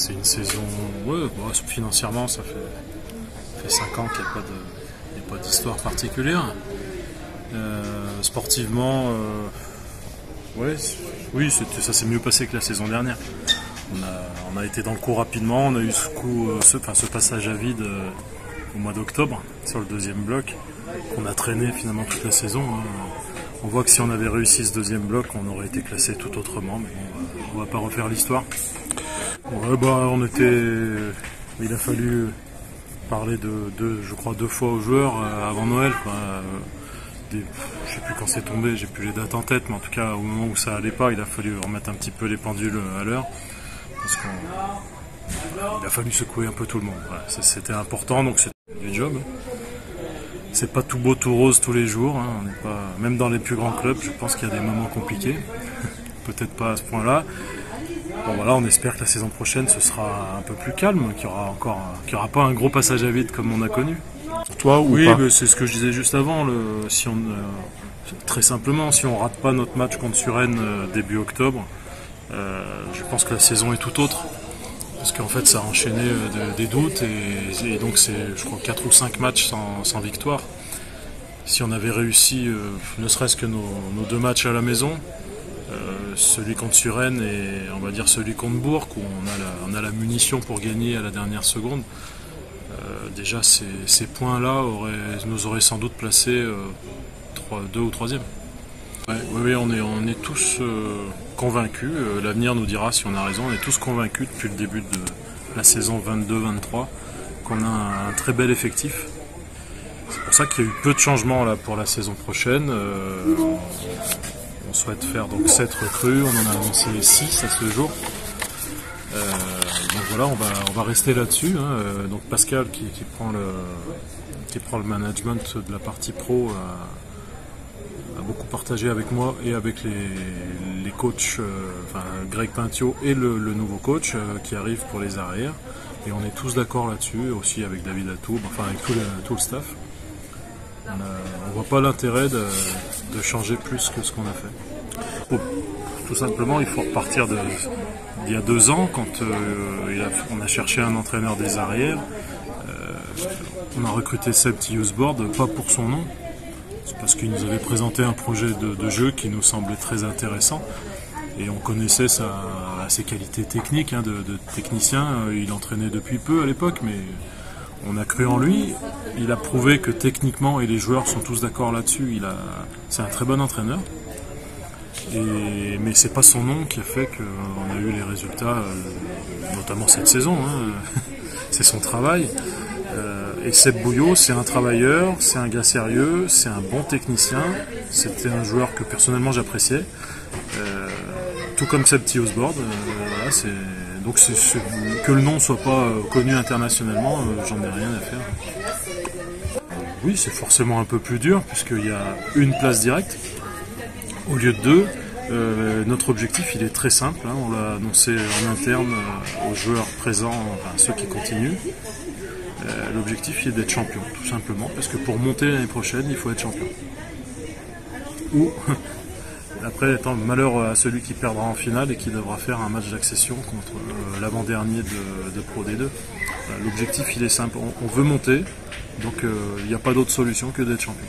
c'est une saison, ouais, bon, financièrement ça fait 5 ans qu'il n'y a pas d'histoire particulière. Sportivement, ouais, oui, ça s'est mieux passé que la saison dernière. On a été dans le coup rapidement, on a eu ce passage à vide au mois d'octobre sur le deuxième bloc qu'on a traîné finalement toute la saison. On voit que si on avait réussi ce deuxième bloc, on aurait été classé tout autrement, mais bon, on va pas refaire l'histoire. Ouais, bah, il a fallu parler je crois deux fois aux joueurs avant Noël, quoi. Je sais plus quand c'est tombé, j'ai plus les dates en tête, mais en tout cas au moment où ça allait pas, il a fallu remettre un petit peu les pendules à l'heure, parce qu'il a fallu secouer un peu tout le monde. Voilà, c'était important, donc c'est du job. C'est pas tout beau, tout rose tous les jours, hein. On n'est pas, même dans les plus grands clubs, je pense qu'il y a des moments compliqués. Peut-être pas à ce point-là. Bon voilà, on espère que la saison prochaine ce sera un peu plus calme, qu'il y aura pas un gros passage à vide comme on a connu. Toi ou oui, pas? C'est ce que je disais juste avant. Très simplement, si on rate pas notre match contre Suresnes début octobre, je pense que la saison est tout autre. Parce qu'en fait, ça a enchaîné des doutes et donc c'est, je crois, 4 ou 5 matchs sans victoire. Si on avait réussi, ne serait-ce que nos 2 matchs à la maison, celui contre Suresnes et on va dire celui contre Bourg, où on a la munition pour gagner à la dernière seconde, déjà ces points-là nous auraient sans doute placé 2 ou 3e. Ouais, oui, on est tous convaincus, l'avenir nous dira si on a raison, on est tous convaincus depuis le début de la saison 22-23 qu'on a un très bel effectif. C'est pour ça qu'il y a eu peu de changements là, pour la saison prochaine. On souhaite faire donc 7 recrues, on en a annoncé 6 à ce jour. Donc voilà, on va rester là-dessus. Hein. Donc Pascal qui prend le management de la partie pro a beaucoup partagé avec moi et avec les coachs, Greg Pintio et le nouveau coach qui arrive pour les arrières. Et on est tous d'accord là-dessus, aussi avec David Atoub, enfin avec tout le staff. On voit pas l'intérêt de changer plus que ce qu'on a fait. Tout simplement, il faut repartir d'il y a 2 ans, quand on a cherché un entraîneur des arrières. On a recruté Seb Tilliousboard, pas pour son nom, c'est parce qu'il nous avait présenté un projet de jeu qui nous semblait très intéressant. Et on connaissait ses qualités techniques de technicien. Il entraînait depuis peu à l'époque, mais on a cru en lui. Il a prouvé que techniquement, et les joueurs sont tous d'accord là-dessus, c'est un très bon entraîneur. Mais c'est pas son nom qui a fait qu'on a eu les résultats, notamment cette saison. Hein. C'est son travail. Et Seb Bouillot, c'est un travailleur, c'est un gars sérieux, c'est un bon technicien. C'était un joueur que personnellement j'appréciais. Tout comme Seb Tilliousboard. Voilà, donc que le nom soit pas connu internationalement, j'en ai rien à faire. Oui, c'est forcément un peu plus dur puisqu'il y a une place directe au lieu de 2. Notre objectif il est très simple, hein, on l'a annoncé en interne aux joueurs présents, enfin ceux qui continuent. L'objectif il est d'être champion, tout simplement, parce que pour monter l'année prochaine il faut être champion. Ou après, malheur à celui qui perdra en finale et qui devra faire un match d'accession contre l'avant-dernier de Pro D2. L'objectif il est simple, on veut monter, donc il n'y a pas d'autre solution que d'être champion.